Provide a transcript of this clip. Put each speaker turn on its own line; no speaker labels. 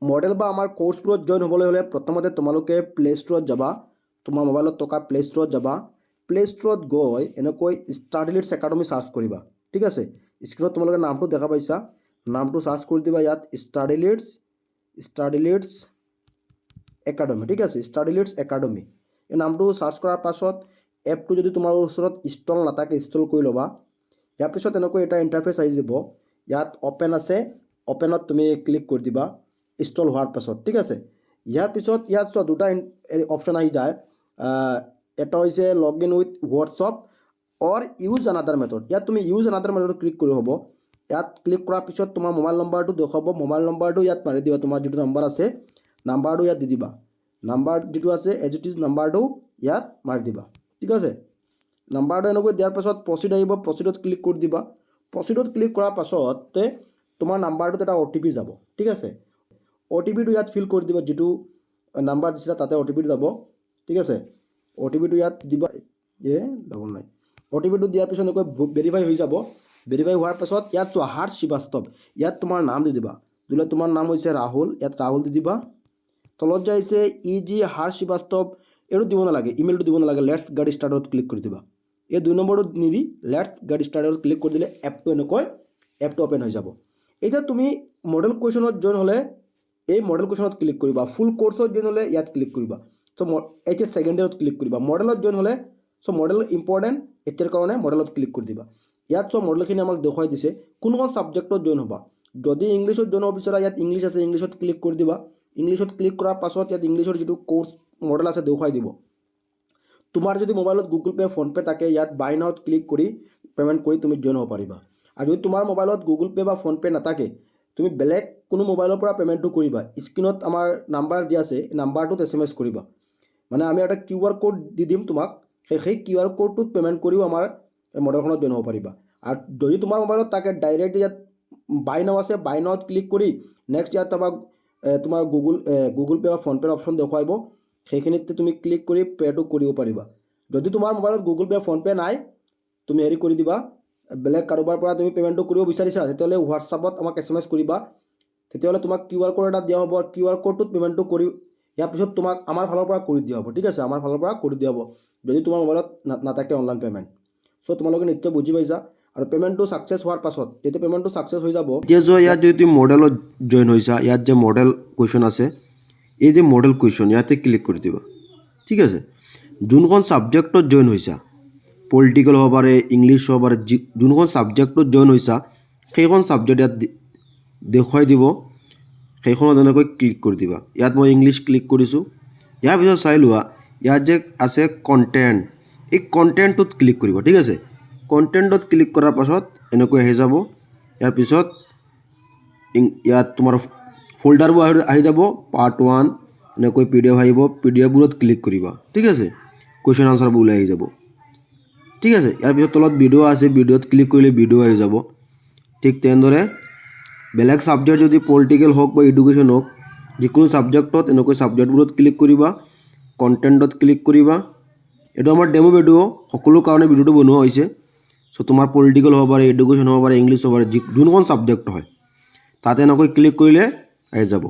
Model বা আমাৰ কোৰ্চবোৰত join হ'বলৈ হ'লে প্ৰথমতে তোমালোকে প্লে ষ্ট'ৰত যাবা। তোমাৰ মোবাইলত থকা প্লে ষ্ট'ৰত যাবা। প্লে ষ্ট'ৰত গৈ এনেকৈ ষ্টাডি লিডছ একাডেমি চাৰ্চ কৰিবা। ঠিক আছে, স্ক্ৰীনত তোমালোকে নামটো দেখা পাইছা, নামটো চাৰ্চ কৰি দিবা ইয়াত ষ্টাডি লিডছ একাডেমি। ঠিক আছে, ষ্টাডি লিডছ একাডেমি এই নামটো চাৰ্চ কৰাৰ পাছত এপটো যদি তোমাৰ ওচৰত ইনষ্টল নাথাকে ইনষ্টল কৰি ল'বা। ইয়াৰ পিছত এনেকৈ এটা ইণ্টাৰফেচ আহি যাব। ইয়াত অ'পেন আছে, অ'পেনত তুমি ক্লিক কৰি দিবা ইনষ্টল হোৱাৰ পাছত। ঠিক আছে, ইয়াৰ পিছত ইয়াত চোৱা দুটা অপশ্যন আহি যায়। এটা হৈছে log in with WhatsApp or use another method. ইয়াত তুমি ইউজ আনাডাৰ মেথড ক্লিক কৰি হ'ব। ইয়াত ক্লিক কৰাৰ পিছত তোমাৰ মোবাইল নম্বৰটো দেখুৱাব। মোবাইল নম্বৰটো ইয়াত মাৰি দিবা, তোমাৰ যিটো নম্বৰ আছে নাম্বাৰটো ইয়াত দি দিবা। নাম্বাৰ যিটো আছে এজ ইট ইজ নাম্বাৰটো ইয়াত মাৰি দিবা। ঠিক আছে, নাম্বাৰটো এনেকৈ দিয়াৰ পাছত প্ৰচিড আহিব, প্ৰচিডত ক্লিক কৰি দিবা। প্ৰচিডত ক্লিক কৰাৰ পাছতে তোমাৰ নাম্বাৰটোত এটা OTP যাব। ঠিক আছে, OTPটো ইয়াত ফিল কৰি দিবা, যিটো নাম্বাৰ দিছিলা তাতে OTPটো যাব। ঠিক আছে, OTPটো ইয়াত দিবা, OTPটো দিয়াৰ পিছত এনেকৈ ভেৰিফাই হৈ যাব। ভেৰিফাই হোৱাৰ পাছত ইয়াত চোৱা হাৰ্ষ শ্ৰীবাস্তৱ, ইয়াত তোমাৰ নাম দি দিবা। দিলে তোমাৰ নাম হৈছে ৰাহুল, ইয়াত ৰাহুল দি দিবা। তলত যে আহিছে EG হাৰ্ষ শ্ৰীবাস্তৱ, এইটো দিব নালাগে, ইমেইলটো দিব নালাগে। লেটছ গেট ষ্টাৰ্টেডত ক্লিক কৰি দিবা। এই 2 নম্বৰটো নিদি লেটছ গেট ষ্টাৰ্টেডত ক্লিক কৰি দিলে এপটো অ'পেন হৈ যাব। এতিয়া তুমি মডেল কুৱেশ্যনত জইন হ'লে এই মডেল কুৱেশ্যনত ক্লিক কৰিবা। ফুল কোৰ্চত জইন হ'লে ইয়াত ক্লিক কৰিবা। চ' এতিয়া ছেকেণ্ড ইয়াৰত ক্লিক কৰিবা। মডেলত জইন হ'লে চ' মডেল ইম্পৰ্টেণ্ট, এতিয়াৰ কাৰণে মডেলত ক্লিক কৰি দিবা। ইয়াত চোৱা মডেলখিনি আমাক দেখুৱাই দিছে কোনখন ছাবজেক্টত জইন হ'বা। যদি ইংলিছত জইন হ'ব বিচাৰা ইয়াত ইংলিছ আছে, ইংলিছত ক্লিক কৰি দিবা। ইংলিছত ক্লিক কৰাৰ পাছত ইয়াত ইংলিছৰ যিটো কোৰ্চ মডেল আছে দেখুৱাই দিব। তোমাৰ যদি মোবাইলত গুগল পে' ফোনপে' থাকে ইয়াত বাই নাওত ক্লিক কৰি পে'মেণ্ট কৰি তুমি জইন হ'ব পাৰিবা। আৰু যদি তোমাৰ মোবাইলত গুগল পে' বা ফোনপে' নাথাকে তুমি বেলেগ কোনো মোবাইলৰ পৰা পে'মেণ্টটো কৰিবা। স্ক্ৰীনত আমাৰ নাম্বাৰ দিয়া আছে, এই নাম্বাৰটোত SMS কৰিবা। মানে আমি এটা QR কোড দি দিম তোমাক, সেই QR কোডটোত পে'মেণ্ট কৰিও আমাৰ মডেলখনত জইন হ'ব পাৰিবা। আৰু যদি তোমাৰ মোবাইলত থাকে ডাইৰেক্ট ইয়াত বাই নাও আছে, বাই নাওত ক্লিক কৰি নেক্সট ইয়াত তোমাৰ গুগল পে' বা ফোনপে'ৰ অপশ্যন দেখুৱাব, সেইখিনিতে তুমি ক্লিক কৰি পে'টো কৰিব পাৰিবা। যদি তোমাৰ মোবাইলত গুগল পে' ফোনপে' নাই তুমি হেৰি কৰি দিবা, বেলেগ কাৰোবাৰ পৰা তুমি পে'মেণ্টটো কৰিব বিচাৰিছা তেতিয়াহ'লে হোৱাটছআপত আমাক SMS কৰিবা। তেতিয়াহ'লে তোমাক QR কোড এটা দিয়া হ'ব, QR কোডটোত পে'মেণ্টটো কৰি ইয়াৰ পিছত তোমাক আমাৰ ফালৰ পৰা কৰি দিয়া হ'ব। ঠিক আছে, আমাৰ ফালৰ পৰা কৰি দিয়া হ'ব যদি তোমাৰ মোবাইলত নাথাকে অনলাইন পে'মেণ্ট। চ' তোমালোকে নিশ্চয় বুজি পাইছা। আৰু পে'মেণ্টটো ছাকচেছ হোৱাৰ পাছত যেতিয়া পে'মেণ্টটো ছাকচেছ হৈ যাব, এতিয়া যোৱা ইয়াত যদি তুমি মডেলত জইন হৈছা, ইয়াত যে মডেল কুৱেশ্যন আছে, এই যে মডেল কুৱেশ্যন ইয়াতে ক্লিক কৰি দিবা। ঠিক আছে, যোনখন ছাবজেক্টত জইন হৈছা, পলিটিকেল হ'ব পাৰে, ইংলিছ হ'ব পাৰে, যোনখন ছাবজেক্টত জইন হৈছা সেইখন ছাবজেক্ট ইয়াত দেখুৱাই দিব। সেইখনত এনেকৈ ক্লিক কৰি দিবা। ইয়াত মই ইংলিছ ক্লিক কৰিছোঁ। ইয়াৰ পিছত চাই লোৱা ইয়াত যে আছে কণ্টেণ্ট, এই কণ্টেণ্টটোত ক্লিক কৰিব। ঠিক আছে, কণ্টেণ্টত ক্লিক কৰাৰ পাছত এনেকৈ আহি যাব। ইয়াৰ পিছত ইয়াত তোমাৰ ফল্ডাৰবোৰ আহি যাব, পাৰ্ট 1 এনেকৈ PDF আহিব, PDFবোৰত ক্লিক কৰিবা। ঠিক আছে, কুৱেশ্যন আনচাৰবোৰ ওলাই আহি যাব। ঠিক আছে, ইয়াৰ পিছত তলত ভিডিঅ' আছে, ভিডিঅ'ত ক্লিক কৰিলে ভিডিঅ' আহি যাব। ঠিক তেনেদৰে বেলেগ ছাবজেক্ট যদি পলিটিকেল হওক বা এডুকেশ্যন হওক, যিকোনো ছাবজেক্টত এনেকৈ ছাবজেক্টবোৰত ক্লিক কৰিবা, কণ্টেণ্টত ক্লিক কৰিবা। এইটো আমাৰ ডেমো ভিডিঅ', সকলো কাৰণে ভিডিঅ'টো বনোৱা হৈছে। চ' তোমাৰ পলিটিকেল হ'ব পাৰে, এডুকেশ্যন হ'ব পাৰে, ইংলিছ হ'ব পাৰে, যোনখন ছাবজেক্ট হয় তাতে এনেকৈ ক্লিক কৰিলে আহি যাব।